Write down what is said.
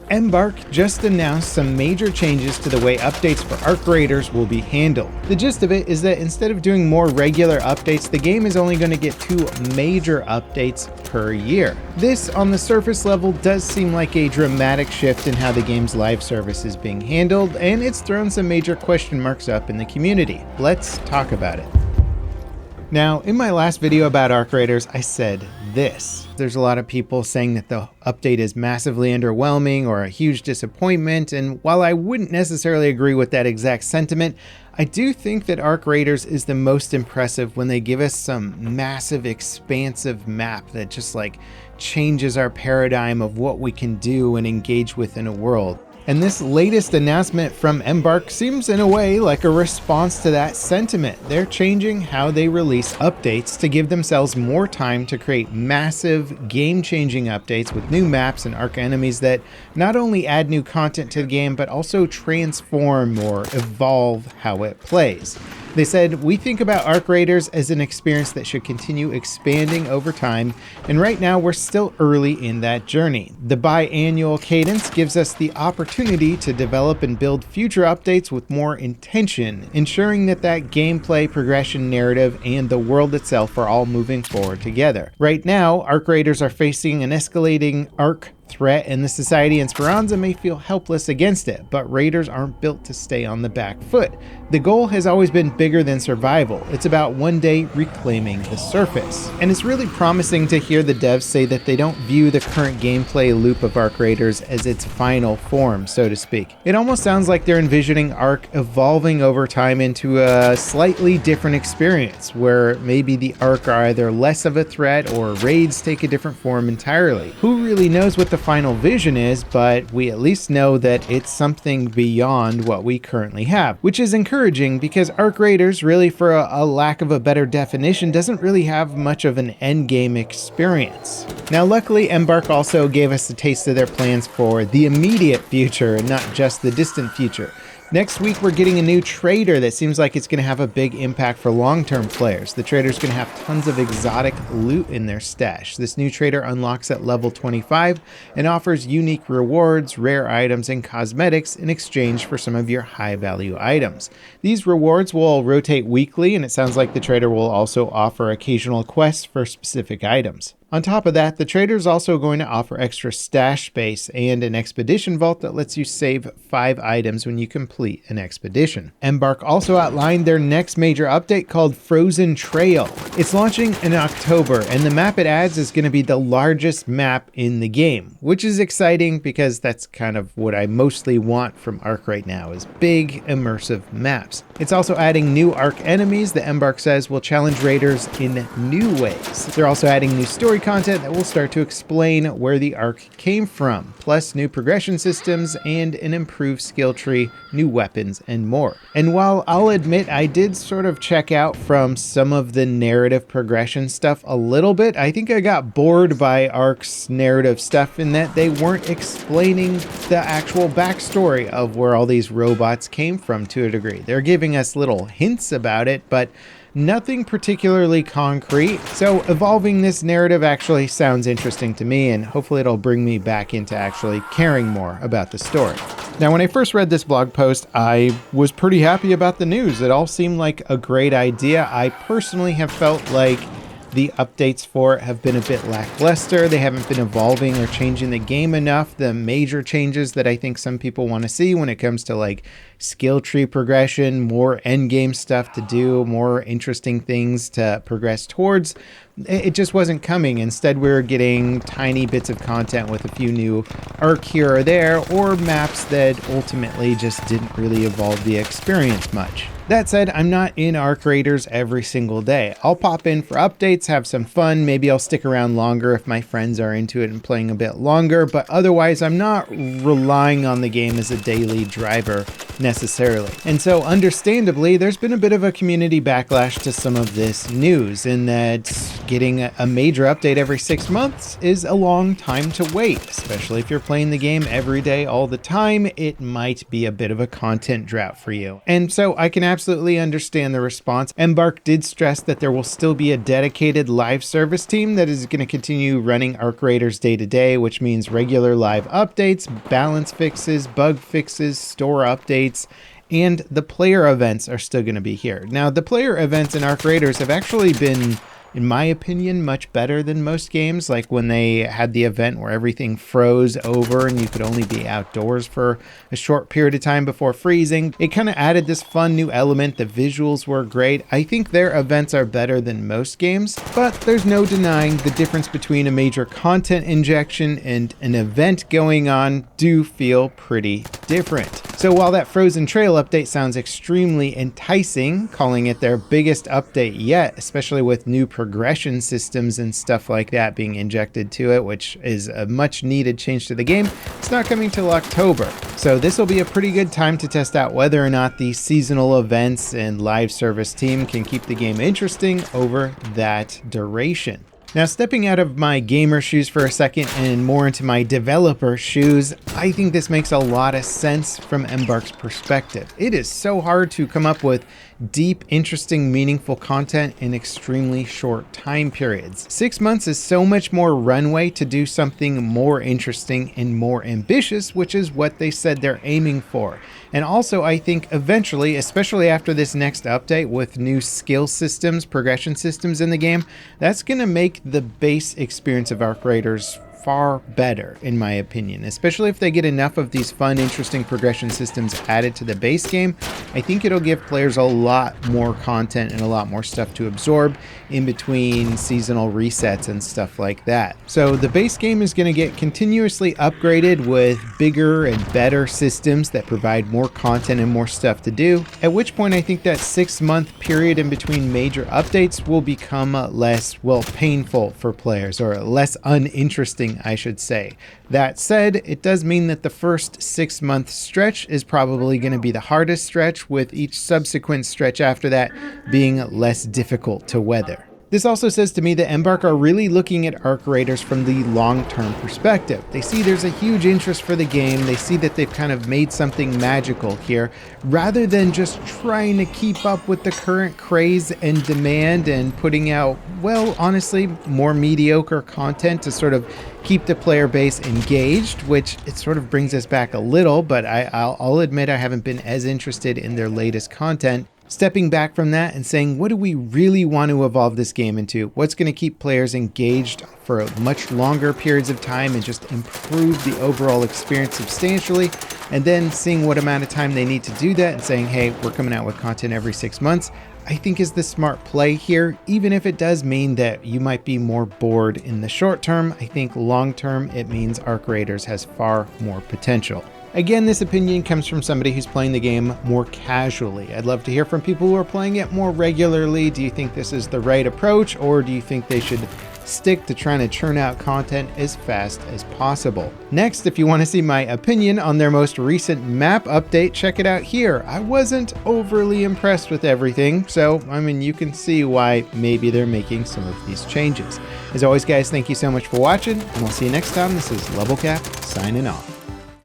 Embark just announced some major changes to the way updates for Arc Raiders will be handled. The gist of it is that instead of doing more regular updates, the game is only going to get 2 major updates per year. This, on the surface level, does seem like a dramatic shift in how the game's live service is being handled, and it's thrown some major question marks up in the community. Let's talk about it. Now, in my last video about Arc Raiders, I said this. There's a lot of people saying that the update is massively underwhelming or a huge disappointment, and while I wouldn't necessarily agree with that exact sentiment, I do think that Arc Raiders is the most impressive when they give us some massive, expansive map that just changes our paradigm of what we can do and engage with in a world. And this latest announcement from Embark seems in a way like a response to that sentiment. They're changing how they release updates to give themselves more time to create massive, game-changing updates with new maps and Arc enemies that not only add new content to the game, but also transform or evolve how it plays. They said, "We think about Arc Raiders as an experience that should continue expanding over time, and right now we're still early in that journey. The biannual cadence gives us the opportunity to develop and build future updates with more intention, ensuring that gameplay, progression, narrative, and the world itself are all moving forward together. Right now, Arc Raiders are facing an escalating Arc threat, and the society in Speranza may feel helpless against it, but Raiders aren't built to stay on the back foot. The goal has always been bigger than survival. It's about one day reclaiming the surface." And it's really promising to hear the devs say that they don't view the current gameplay loop of Arc Raiders as its final form, so to speak. It almost sounds like they're envisioning Arc evolving over time into a slightly different experience, where maybe the Arc are either less of a threat or raids take a different form entirely. Who really knows what the final vision is, but we at least know that it's something beyond what we currently have, which is encouraging because Arc Raiders, really for a lack of a better definition, doesn't really have much of an endgame experience. Now luckily, Embark also gave us a taste of their plans for the immediate future and not just the distant future. Next week, we're getting a new trader that seems like it's going to have a big impact for long-term players. The trader's going to have tons of exotic loot in their stash. This new trader unlocks at level 25 and offers unique rewards, rare items, and cosmetics in exchange for some of your high-value items. These rewards will rotate weekly, and it sounds like the trader will also offer occasional quests for specific items. On top of that, the trader is also going to offer extra stash space and an expedition vault that lets you save 5 items when you complete an expedition. Embark also outlined their next major update called Frozen Trail. It's launching in October, and the map it adds is going to be the largest map in the game, which is exciting because that's kind of what I mostly want from Arc right now, is big, immersive maps. It's also adding new Arc enemies that Embark says will challenge raiders in new ways. They're also adding new story content that will start to explain where the Arc came from, plus new progression systems and an improved skill tree, new weapons, and more. And while I'll admit I did sort of check out from some of the narrative progression stuff a little bit, I think I got bored by Arc's narrative stuff in that they weren't explaining the actual backstory of where all these robots came from to a degree. They're giving us little hints about it, but nothing particularly concrete. So evolving this narrative actually sounds interesting to me, and hopefully it'll bring me back into actually caring more about the story. Now, when I first read this blog post, I was pretty happy about the news. It all seemed like a great idea. I personally have felt like the updates for it have been a bit lackluster. They haven't been evolving or changing the game enough. The major changes that I think some people want to see when it comes to skill tree progression, more end game stuff to do, more interesting things to progress towards, it just wasn't coming. Instead, we were getting tiny bits of content with a few new Arc here or there, or maps that ultimately just didn't really evolve the experience much. That said, I'm not in Arc Raiders every single day. I'll pop in for updates, have some fun, maybe I'll stick around longer if my friends are into it and playing a bit longer, but otherwise I'm not relying on the game as a daily driver necessarily. And so understandably, there's been a bit of a community backlash to some of this news, in that getting a major update every 6 months is a long time to wait, especially if you're playing the game every day all the time. It might be a bit of a content drought for you. And so I can absolutely understand the response. Embark did stress that there will still be a dedicated live service team that is going to continue running Arc Raiders day to day, which means regular live updates, balance fixes, bug fixes, store updates, and the player events are still going to be here. Now, the player events in Arc Raiders have actually been, in my opinion, much better than most games. Like when they had the event where everything froze over and you could only be outdoors for a short period of time before freezing. It kind of added this fun new element. The visuals were great. I think their events are better than most games, but there's no denying the difference between a major content injection and an event going on do feel pretty different. So while that Frozen Trail update sounds extremely enticing, calling it their biggest update yet, especially with new progression systems and stuff like that being injected to it, which is a much needed change to the game, it's not coming till October. So this will be a pretty good time to test out whether or not the seasonal events and live service team can keep the game interesting over that duration. Now, stepping out of my gamer shoes for a second and more into my developer shoes, I think this makes a lot of sense from Embark's perspective. It is so hard to come up with deep, interesting, meaningful content in extremely short time periods. 6 months is so much more runway to do something more interesting and more ambitious, which is what they said they're aiming for. And also, I think eventually, especially after this next update with new skill systems, progression systems in the game, that's going to make the base experience of Arc Raiders far better, in my opinion, especially if they get enough of these fun, interesting progression systems added to the base game. I think it'll give players a lot more content and a lot more stuff to absorb in between seasonal resets and stuff like that. So the base game is going to get continuously upgraded with bigger and better systems that provide more content and more stuff to do, at which point I think that 6-month period in between major updates will become less, well, painful for players, or less uninteresting, I should say. That said, it does mean that the first 6-month stretch is probably going to be the hardest stretch, with each subsequent stretch after that being less difficult to weather. This also says to me that Embark are really looking at Arc Raiders from the long-term perspective. They see there's a huge interest for the game. They see that they've kind of made something magical here, rather than just trying to keep up with the current craze and demand and putting out, well, honestly, more mediocre content to sort of keep the player base engaged, which it sort of brings us back a little, but I'll admit I haven't been as interested in their latest content. Stepping back from that and saying, what do we really want to evolve this game into? What's going to keep players engaged for much longer periods of time and just improve the overall experience substantially? And then seeing what amount of time they need to do that and saying, hey, we're coming out with content every 6 months, I think is the smart play here, even if it does mean that you might be more bored in the short term. I think long term, it means Arc Raiders has far more potential. Again, this opinion comes from somebody who's playing the game more casually. I'd love to hear from people who are playing it more regularly. Do you think this is the right approach, or do you think they should stick to trying to churn out content as fast as possible? Next, if you want to see my opinion on their most recent map update, check it out here. I wasn't overly impressed with everything, so I mean, you can see why maybe they're making some of these changes. As always, guys, thank you so much for watching, and I'll see you next time. This is Levelcap signing off.